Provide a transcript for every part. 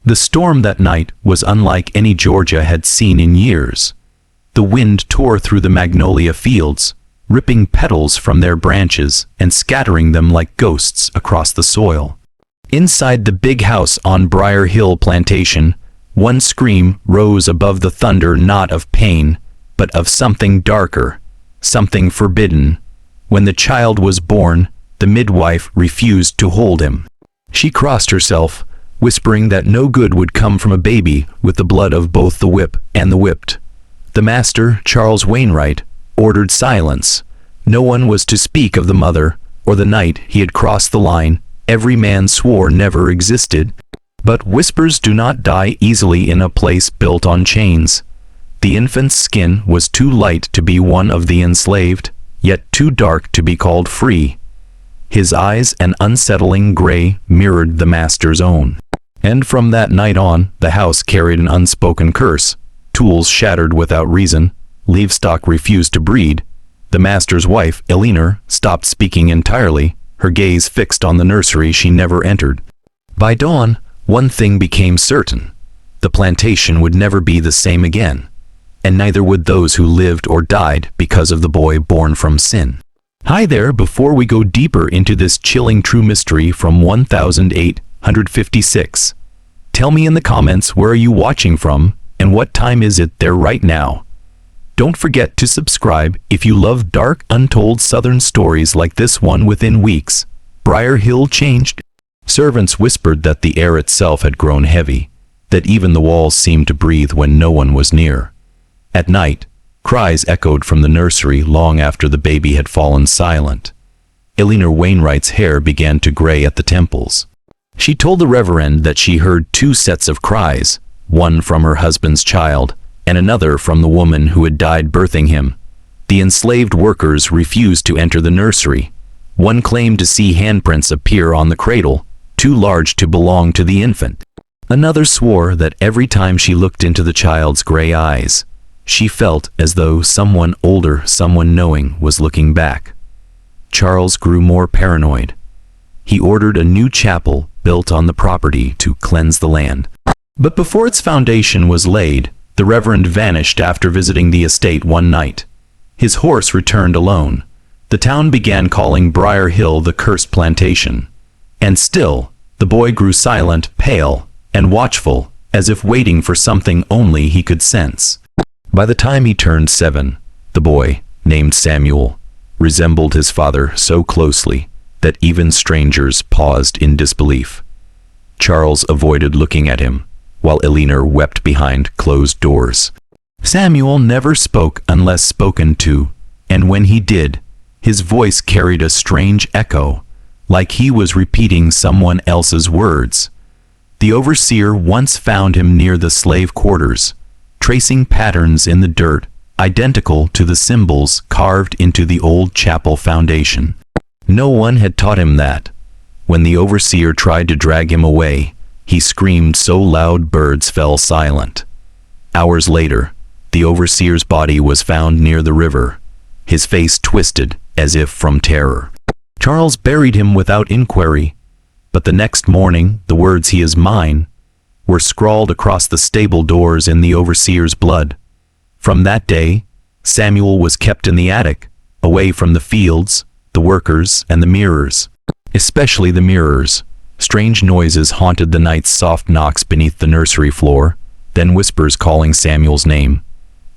The storm that night was unlike any Georgia had seen in years. The wind tore through the magnolia fields, ripping petals from their branches and scattering them like ghosts across the soil. Inside the big house on Briar Hill Plantation, one scream rose above the thunder, not of pain, but of something darker, something forbidden. When the child was born, the midwife refused to hold him. She crossed herself, whispering that no good would come from a baby with the blood of both the whip and the whipped. The master, Charles Wainwright, ordered silence. No one was to speak of the mother, or the night he had crossed the line every man swore never existed. But whispers do not die easily in a place built on chains. The infant's skin was too light to be one of the enslaved, yet too dark to be called free. His eyes, an unsettling gray, mirrored the master's own. And from that night on, the house carried an unspoken curse. Tools shattered without reason, livestock refused to breed. The master's wife, Eleanor, stopped speaking entirely, her gaze fixed on the nursery she never entered. By dawn, one thing became certain. The plantation would never be the same again, and neither would those who lived or died because of the boy born from sin. Hi there, before we go deeper into this chilling true mystery from 1856, tell me in the comments, where are you watching from, and what time is it there right now? Don't forget to subscribe if you love dark, untold Southern stories like this one. Within weeks, Briar Hill changed. Servants whispered that the air itself had grown heavy, that even the walls seemed to breathe when no one was near. At night, cries echoed from the nursery long after the baby had fallen silent. Eleanor Wainwright's hair began to gray at the temples. She told the Reverend that she heard two sets of cries, one from her husband's child, and another from the woman who had died birthing him. The enslaved workers refused to enter the nursery. One claimed to see handprints appear on the cradle, too large to belong to the infant. Another swore that every time she looked into the child's gray eyes, she felt as though someone older, someone knowing, was looking back. Charles grew more paranoid. He ordered a new chapel built on the property to cleanse the land. But before its foundation was laid, the Reverend vanished after visiting the estate one night. His horse returned alone. The town began calling Briar Hill the cursed plantation. And still, the boy grew silent, pale, and watchful, as if waiting for something only he could sense. By the time he turned 7, the boy, named Samuel, resembled his father so closely that even strangers paused in disbelief. Charles avoided looking at him, while Eleanor wept behind closed doors. Samuel never spoke unless spoken to, and when he did, his voice carried a strange echo, like he was repeating someone else's words. The overseer once found him near the slave quarters, tracing patterns in the dirt identical to the symbols carved into the old chapel foundation. No one had taught him that. When the overseer tried to drag him away, he screamed so loud birds fell silent. Hours later, the overseer's body was found near the river, his face twisted as if from terror. Charles buried him without inquiry, but the next morning the words "He is mine" were scrawled across the stable doors in the overseer's blood. From that day, Samuel was kept in the attic, away from the fields, the workers, and the mirrors. Especially the mirrors. Strange noises haunted the nights, soft knocks beneath the nursery floor, then whispers calling Samuel's name.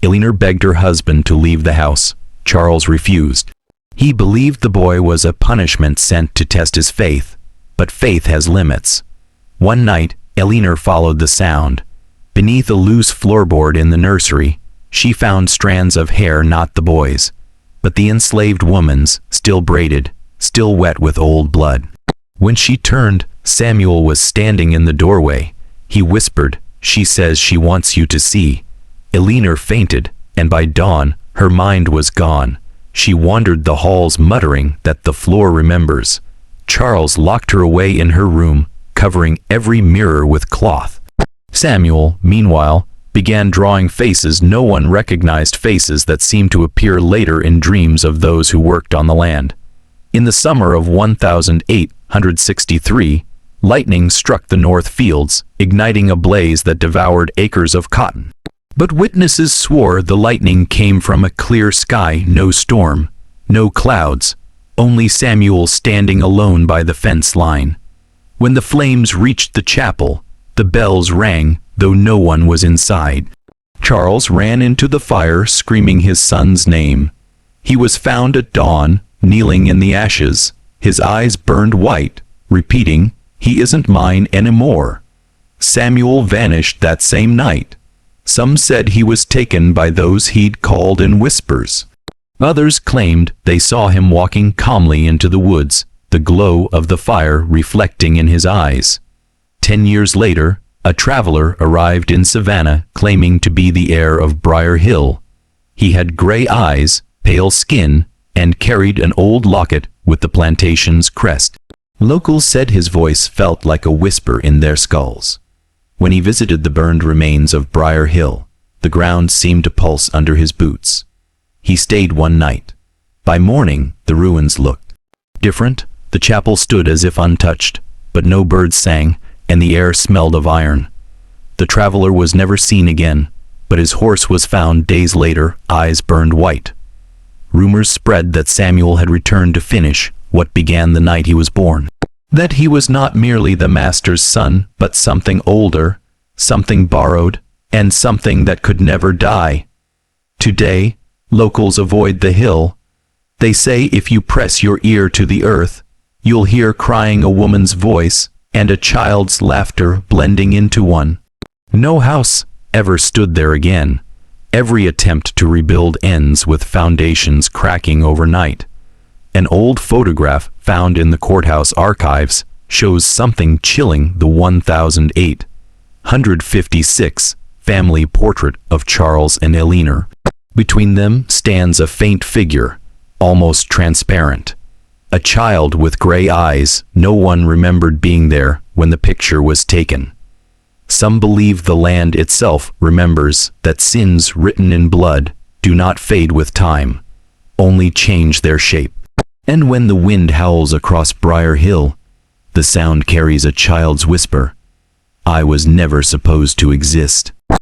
Eleanor begged her husband to leave the house. Charles refused. He believed the boy was a punishment sent to test his faith, but faith has limits. One night, Eleanor followed the sound. Beneath a loose floorboard in the nursery, she found strands of hair, not the boy's, but the enslaved woman's, still braided, still wet with old blood. When she turned, Samuel was standing in the doorway. He whispered, "She says she wants you to see." Eleanor fainted, and by dawn, her mind was gone. She wandered the halls muttering that the floor remembers. Charles locked her away in her room, covering every mirror with cloth. Samuel, meanwhile, began drawing faces no one recognized, faces that seemed to appear later in dreams of those who worked on the land. In the summer of 1863, Lightning struck the north fields, igniting a blaze that devoured acres of cotton. But witnesses swore the lightning came from a clear sky, no storm, no clouds, only Samuel standing alone by the fence line. When the flames reached the chapel, the bells rang, though no one was inside. Charles ran into the fire, screaming his son's name. He was found at dawn, kneeling in the ashes, his eyes burned white, repeating, "He isn't mine anymore." Samuel vanished that same night. Some said he was taken by those he'd called in whispers. Others claimed they saw him walking calmly into the woods, the glow of the fire reflecting in his eyes. 10 years later, a traveler arrived in Savannah claiming to be the heir of Briar Hill. He had gray eyes, pale skin, and carried an old locket with the plantation's crest. Locals said his voice felt like a whisper in their skulls. When he visited the burned remains of Briar Hill, the ground seemed to pulse under his boots. He stayed one night. By morning, the ruins looked different. The chapel stood as if untouched, but no birds sang, and the air smelled of iron. The traveler was never seen again, but his horse was found days later, eyes burned white. Rumors spread that Samuel had returned to finish what began the night he was born. That he was not merely the master's son, but something older, something borrowed, and something that could never die. Today, locals avoid the hill. They say if you press your ear to the earth, you'll hear crying a woman's voice and a child's laughter blending into one. No house ever stood there again. Every attempt to rebuild ends with foundations cracking overnight. An old photograph found in the courthouse archives shows something chilling: the 1856 family portrait of Charles and Eleanor. Between them stands a faint figure, almost transparent. A child with gray eyes. No one remembered being there when the picture was taken. Some believe the land itself remembers that sins written in blood do not fade with time, only change their shape. And when the wind howls across Briar Hill, the sound carries a child's whisper. I was never supposed to exist.